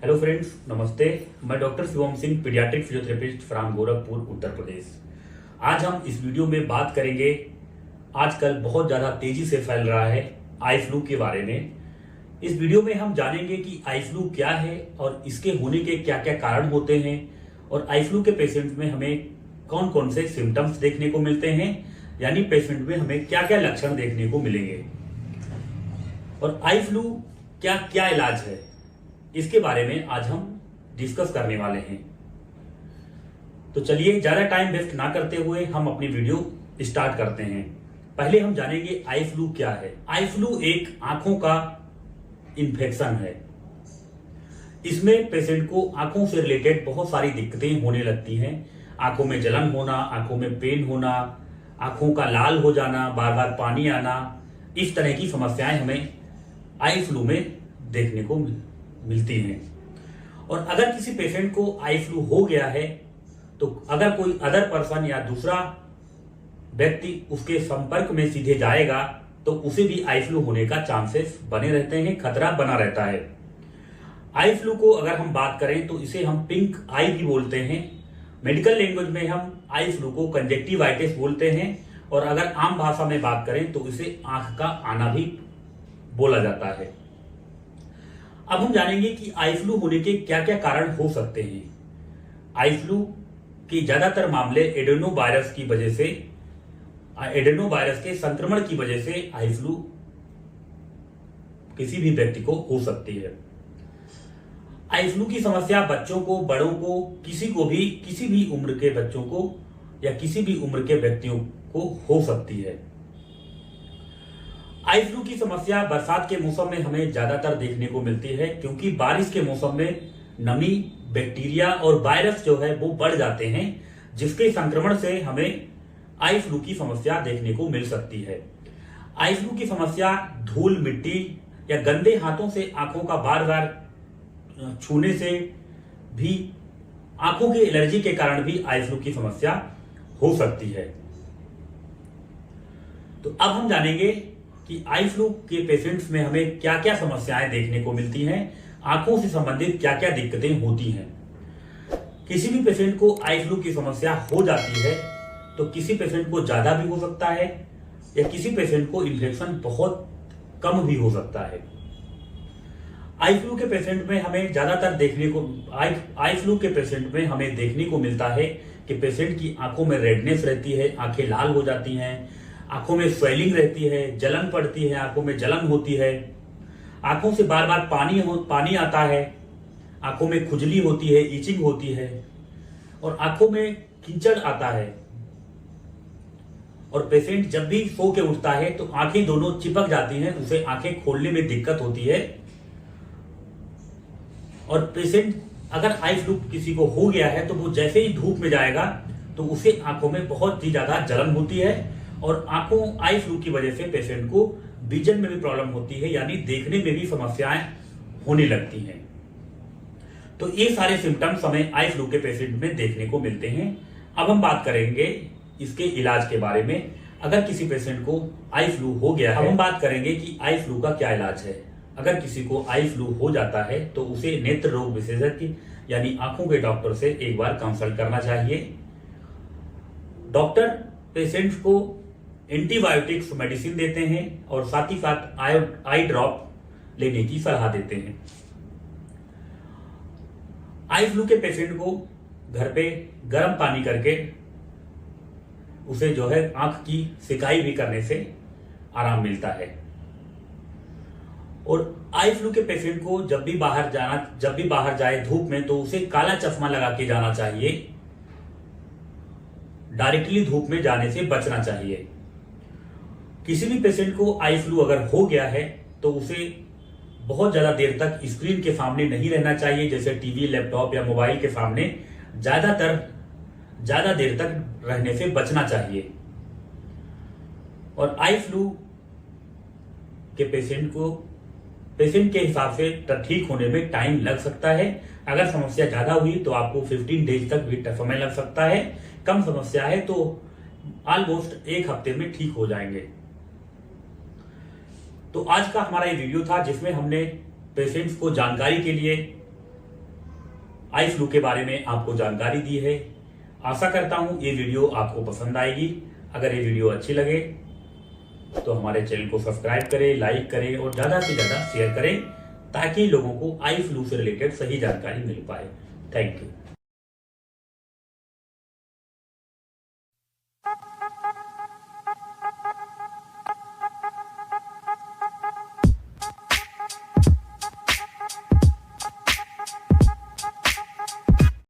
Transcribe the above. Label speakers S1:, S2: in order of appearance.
S1: Hello friends, नमस्ते। मैं doctor Shivam Singh, paediatric physiotherapist from Gorakhpur, Uttar Pradesh. आज हम इस वीडियो में बात करेंगे आजकल बहुत ज़्यादा तेजी से फैल रहा है आई फ्लू के बारे में। इस वीडियो में हम जानेंगे कि आई फ्लू क्या है और इसके होने के क्या क्या कारण होते हैं और आई फ्लू के पेशेंट में हमें कौन कौन से सिम्टम्स देखने को मिलते हैं, यानी पेशेंट में हमें क्या क्या लक्षण देखने को मिलेंगे और आई फ्लू क्या क्या इलाज है, इसके बारे में आज हम डिस्कस करने वाले हैं। तो चलिए ज्यादा टाइम वेस्ट ना करते हुए हम अपनी वीडियो स्टार्ट करते हैं। पहले हम जानेंगे आई फ्लू क्या है। आई फ्लू एक आंखों का इन्फेक्शन है। इसमें पेशेंट को आंखों से रिलेटेड बहुत सारी दिक्कतें होने लगती हैं। आंखों में जलन होना, आंखों में पेन होना, आंखों का लाल हो जाना, बार बार पानी आना, इस तरह की समस्याएं हमें आई फ्लू में देखने को मिलती हैं। और अगर किसी पेशेंट को आई फ्लू हो गया है तो अगर कोई अदर पर्सन या दूसरा व्यक्ति उसके संपर्क में सीधे जाएगा तो उसे भी आई फ्लू होने का चांसेस बने रहते हैं, खतरा बना रहता है। आई फ्लू को अगर हम बात करें तो इसे हम पिंक आई भी बोलते हैं। मेडिकल लैंग्वेज में हम आई फ्लू को कंजक्टिवाइटिस बोलते हैं और अगर आम भाषा में बात करें तो इसे आंख का आना भी बोला जाता है। अब हम जानेंगे कि आई फ्लू होने के क्या क्या कारण हो सकते हैं। आई फ्लू के ज्यादातर मामले एडेनोवायरस की वजह से, एडेनोवायरस के संक्रमण की वजह से आई फ्लू किसी भी व्यक्ति को हो सकती है। आई फ्लू की समस्या बच्चों को, बड़ों को, किसी भी उम्र के बच्चों को या किसी भी उम्र के व्यक्तियों को हो सकती है। आई फ्लू की समस्या बरसात के मौसम में हमें ज्यादातर देखने को मिलती है, क्योंकि बारिश के मौसम में नमी, बैक्टीरिया और वायरस जो है वो बढ़ जाते हैं, जिसके संक्रमण से हमें आई फ्लू की समस्या देखने को मिल सकती है। आई फ्लू की समस्या धूल, मिट्टी या गंदे हाथों से आंखों का बार बार छूने से भी, आंखों की एलर्जी के कारण भी आई फ्लू की समस्या हो सकती है। तो अब हम जानेंगे कि आई फ्लू के पेशेंट्स में हमें क्या क्या समस्याएं देखने को मिलती हैं, आंखों से संबंधित क्या क्या दिक्कतें होती हैं। किसी भी पेशेंट को आई फ्लू की समस्या हो जाती है तो किसी पेशेंट को ज्यादा भी हो सकता है या किसी पेशेंट को इन्फेक्शन बहुत कम भी हो सकता है। आई फ्लू के पेशेंट में हमें ज्यादातर आई फ्लू के पेशेंट में हमें देखने को मिलता है कि पेशेंट की आंखों में रेडनेस रहती है, आंखें लाल हो जाती हैं, आंखों में स्वेलिंग रहती है, जलन पड़ती है, आंखों में जलन होती है, आंखों से बार बार पानी आता है, आंखों में खुजली होती है, इचिंग होती है और आंखों में कीचड़ आता है। और पेशेंट जब भी सो के उठता है तो आंखें दोनों चिपक जाती हैं, उसे आंखें खोलने में दिक्कत होती है। और पेशेंट अगर आई फ्लू किसी को हो गया है तो वो जैसे ही धूप में जाएगा तो उसे आंखों में बहुत ही ज्यादा जलन होती है और आंखों आई फ्लू की वजह से पेशेंट को विजन में भी प्रॉब्लम होती है, यानी देखने में भी समस्याएं होने लगती हैं। तो ये सारे सिम्टम्स हमें आई फ्लू के पेशेंट में देखने को मिलते हैं। अब हम बात करेंगे इसके इलाज के बारे में। अगर किसी पेशेंट को आई फ्लू हो गया है, अब हम बात करेंगे कि आई फ्लू का क्या इलाज है। अगर किसी को आई फ्लू हो जाता है तो उसे नेत्र रोग विशेषज्ञ यानी आंखों के डॉक्टर से एक बार कंसल्ट करना चाहिए। डॉक्टर पेशेंट्स को एंटीबायोटिक्स मेडिसिन देते हैं और साथ ही साथ आई ड्रॉप लेने की सलाह देते हैं। आई फ्लू के पेशेंट को घर पे गर्म पानी करके उसे जो है आंख की सिकाई भी करने से आराम मिलता है। और आई फ्लू के पेशेंट को जब भी बाहर जाए धूप में तो उसे काला चश्मा लगा के जाना चाहिए। डायरेक्टली धूप में जाने से बचना चाहिए। किसी भी पेशेंट को आई फ्लू अगर हो गया है तो उसे बहुत ज्यादा देर तक स्क्रीन के सामने नहीं रहना चाहिए, जैसे टीवी, लैपटॉप या मोबाइल के सामने ज्यादा देर तक रहने से बचना चाहिए। और आई फ्लू के पेशेंट के हिसाब से ठीक होने में टाइम लग सकता है। अगर समस्या ज्यादा हुई तो आपको 15 डेज तक भी समय लग सकता है। कम समस्या है तो ऑलमोस्ट एक हफ्ते में ठीक हो जाएंगे। तो आज का हमारा ये वीडियो था जिसमें हमने पेशेंट्स को जानकारी के लिए आई फ्लू के बारे में आपको जानकारी दी है। आशा करता हूं ये वीडियो आपको पसंद आएगी। अगर ये वीडियो अच्छी लगे तो हमारे चैनल को सब्सक्राइब करें, लाइक करें और ज्यादा से ज्यादा शेयर करें ताकि लोगों को आई फ्लू से रिलेटेड सही जानकारी मिल पाए। Thank you.